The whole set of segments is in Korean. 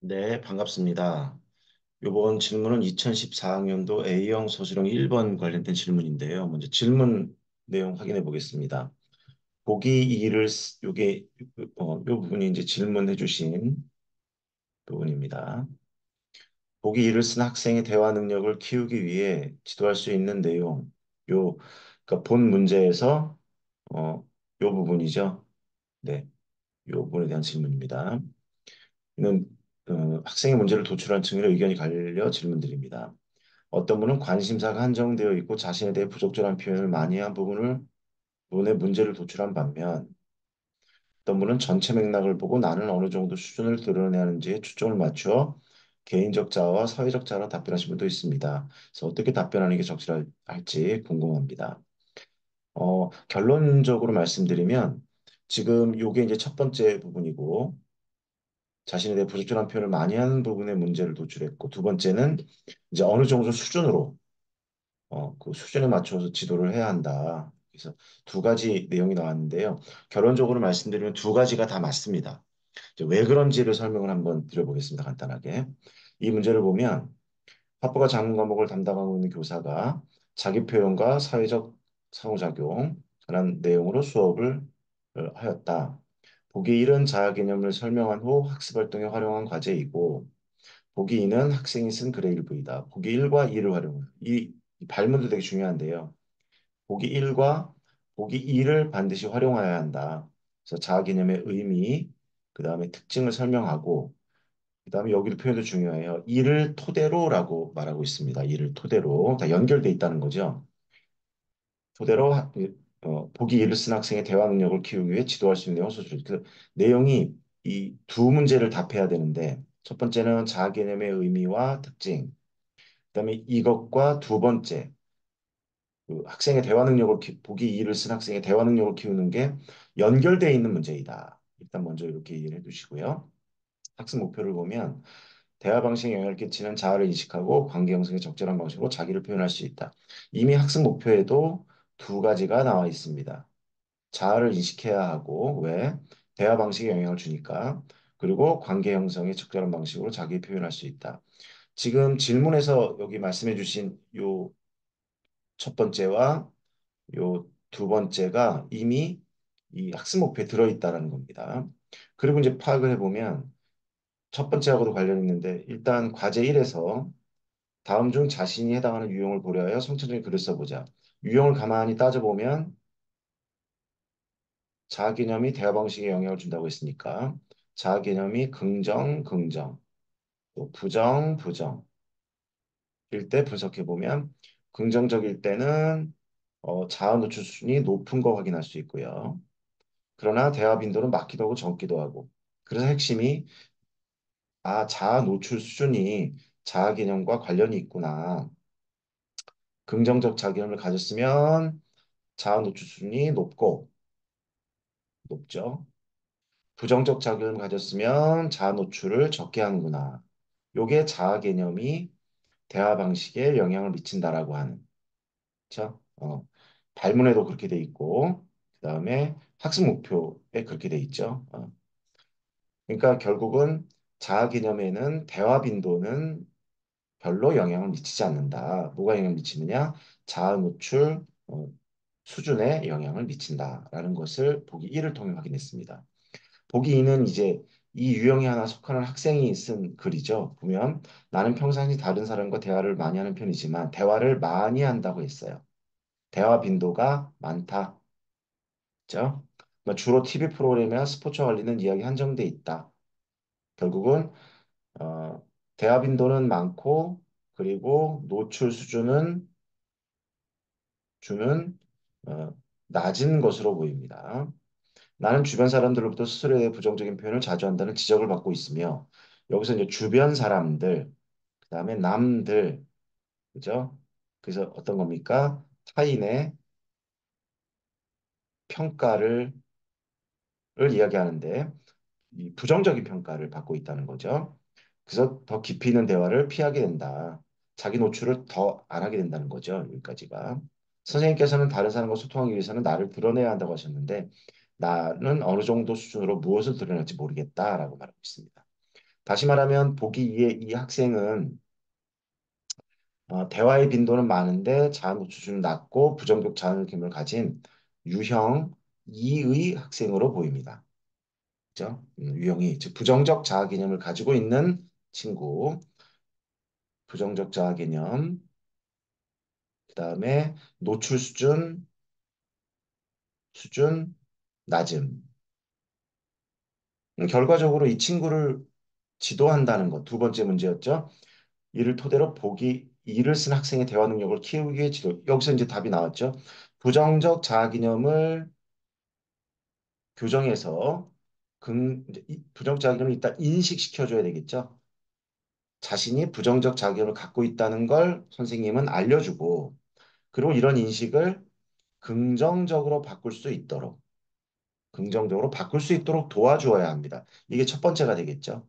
네, 반갑습니다. 이번 질문은 2014학년도 A형 서술형 1번 관련된 질문인데요. 먼저 질문 내용 확인해 보겠습니다. 보기 2를 요게 요 부분이 이제 질문해 주신 부분입니다. 보기 2를 쓴 학생의 대화 능력을 키우기 위해 지도할 수 있는 내용. 요 그러니까 본 문제에서 요 부분이죠. 네, 요 부분에 대한 질문입니다. 이는 학생의 문제를 도출한 측면의 의견이 갈려 질문드립니다. 어떤 분은 관심사가 한정되어 있고 자신에 대해 부적절한 표현을 많이 한 부분의 문제를 도출한 반면 어떤 분은 전체 맥락을 보고 나는 어느 정도 수준을 드러내야 하는지에 초점을 맞추어 개인적 자아와 사회적 자아로 답변하신 분도 있습니다. 그래서 어떻게 답변하는 게 적절할지 궁금합니다. 결론적으로 말씀드리면 지금 요게 이제 첫 번째 부분이고 자신에 대해 부적절한 표현을 많이 하는 부분의 문제를 도출했고 두 번째는 이제 어느 정도 수준으로 그 수준에 맞춰서 지도를 해야 한다. 그래서 두 가지 내용이 나왔는데요. 결론적으로 말씀드리면 두 가지가 다 맞습니다. 이제 왜 그런지를 설명을 한번 드려보겠습니다. 간단하게. 이 문제를 보면 학부가 작문 과목을 담당하고 있는 교사가 자기 표현과 사회적 상호작용이라는 내용으로 수업을 하였다. 보기 1은 자아 개념을 설명한 후 학습 활동에 활용한 과제이고 보기 2는 학생이 쓴 글의 일부이다. 보기 1과 2를 활용해. 이 발문도 되게 중요한데요. 보기 1과 보기 2를 반드시 활용해야 한다. 그래서 자아 개념의 의미, 그 다음에 특징을 설명하고, 그 다음에 여기도 표현도 중요해요. 이를 토대로라고 말하고 있습니다. 이를 토대로. 다 연결돼 있다는 거죠. 토대로 보기 1을 쓴 학생의 대화 능력을 키우기 위해 지도할 수 있는 내용 소설. 그 내용이 이 두 문제를 답해야 되는데, 첫 번째는 자아 개념의 의미와 특징, 그다음에 이것과 두 번째 그 학생의 대화 능력을 보기 2를 쓴 학생의 대화 능력을 키우는 게 연결되어 있는 문제이다. 일단 먼저 이렇게 이해를 해두시고요. 학습 목표를 보면 대화 방식에 영향을 끼치는 자아를 인식하고 관계 형성에 적절한 방식으로 자기를 표현할 수 있다. 이미 학습 목표에도 두 가지가 나와 있습니다. 자아를 인식해야 하고 왜? 대화 방식에 영향을 주니까. 그리고 관계 형성에 적절한 방식으로 자기 표현할 수 있다. 지금 질문에서 여기 말씀해 주신 요 첫 번째와 요 두 번째가 이미 이 학습 목표에 들어있다는 겁니다. 그리고 이제 파악을 해보면 첫 번째하고도 관련이 있는데 일단 과제 1에서 다음 중 자신이 해당하는 유형을 고려하여 성찰적인 글을 써보자. 유형을 가만히 따져보면 자아 개념이 대화 방식에 영향을 준다고 했으니까 자아 개념이 긍정, 긍정, 또 부정, 부정일 때 분석해보면 긍정적일 때는 자아 노출 수준이 높은 거 확인할 수 있고요. 그러나 대화 빈도는 많기도 하고 적기도 하고. 그래서 핵심이 자아 노출 수준이 자아 개념과 관련이 있구나. 긍정적 자아 개념을 가졌으면 자아 노출 수준이 높죠. 부정적 자아 개념을 가졌으면 자아 노출을 적게 하는구나. 요게 자아 개념이 대화 방식에 영향을 미친다라고 하는. 그렇죠? 발문에도 그렇게 돼 있고, 그다음에 학습 목표에 그렇게 돼 있죠. 그러니까 결국은 자아 개념에는 대화 빈도는 별로 영향을 미치지 않는다. 뭐가 영향을 미치느냐? 자아 노출 수준에 영향을 미친다라는 것을 보기 1을 통해 확인했습니다. 보기 2는 이제 이 유형에 하나 속하는 학생이 쓴 글이죠. 보면 나는 평상시 다른 사람과 대화를 많이 하는 편이지만 대화를 많이 한다고 했어요. 대화 빈도가 많다. 그죠? 주로 TV 프로그램이나 스포츠와 관련된 이야기 한정돼 있다. 결국은 대화 빈도는 많고 그리고 노출 수준은 주는 낮은 것으로 보입니다. 나는 주변 사람들로부터 스스로에 대해 부정적인 표현을 자주 한다는 지적을 받고 있으며 여기서 이제 주변 사람들, 그다음에 남들, 그죠? 그래서 어떤 겁니까? 타인의 평가를 이야기하는데 이 부정적인 평가를 받고 있다는 거죠. 그래서 더 깊이 있는 대화를 피하게 된다. 자기 노출을 더 안 하게 된다는 거죠. 여기까지가. 선생님께서는 다른 사람과 소통하기 위해서는 나를 드러내야 한다고 하셨는데 나는 어느 정도 수준으로 무엇을 드러낼지 모르겠다라고 말하고 있습니다. 다시 말하면 보기 2의 이 학생은 대화의 빈도는 많은데 자아 수준은 낮고 부정적 자아 느낌을 가진 유형 2의 학생으로 보입니다. 그죠? 유형이 즉 부정적 자아 개념을 가지고 있는 친구, 부정적 자아 개념, 그다음에 노출 수준 낮음. 결과적으로 이 친구를 지도한다는 것, 두 번째 문제였죠. 이를 토대로 보기, 이를 쓴 학생의 대화 능력을 키우기 위해 지도. 여기서 이제 답이 나왔죠. 부정적 자아 개념을 교정해서 이제 부정적 자아 개념을 일단 인식시켜줘야 되겠죠. 자신이 부정적 자아 개념을 갖고 있다는 걸 선생님은 알려주고, 그리고 이런 인식을 긍정적으로 바꿀 수 있도록, 긍정적으로 바꿀 수 있도록 도와주어야 합니다. 이게 첫 번째가 되겠죠.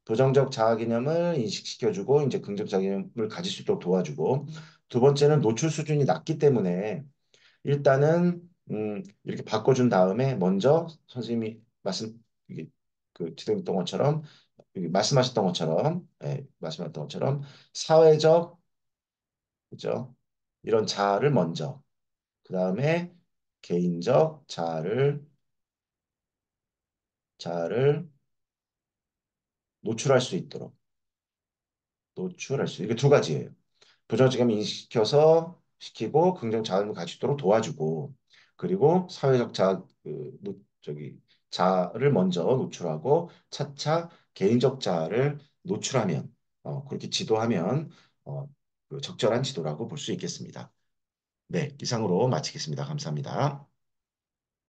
부정적 자아 개념을 인식시켜주고 이제 긍정 자아 개념을 가질 수 있도록 도와주고 두 번째는 노출 수준이 낮기 때문에 일단은 이렇게 바꿔준 다음에 먼저 선생님이 이게 지도했던 것처럼 말씀하셨던 것처럼 말씀하셨던 것처럼 사회적 그죠? 이런 자아를 먼저 그 다음에 개인적 자아를 노출할 수 있도록 이게 두 가지예요. 부정적인 인식시켜서 시키고 긍정 자음을 갖추도록 도와주고 그리고 사회적 자아를 먼저 노출하고 차차 개인적 자아를 노출하면 그렇게 지도하면 어, 적절한 지도라고 볼 수 있겠습니다. 네, 이상으로 마치겠습니다. 감사합니다.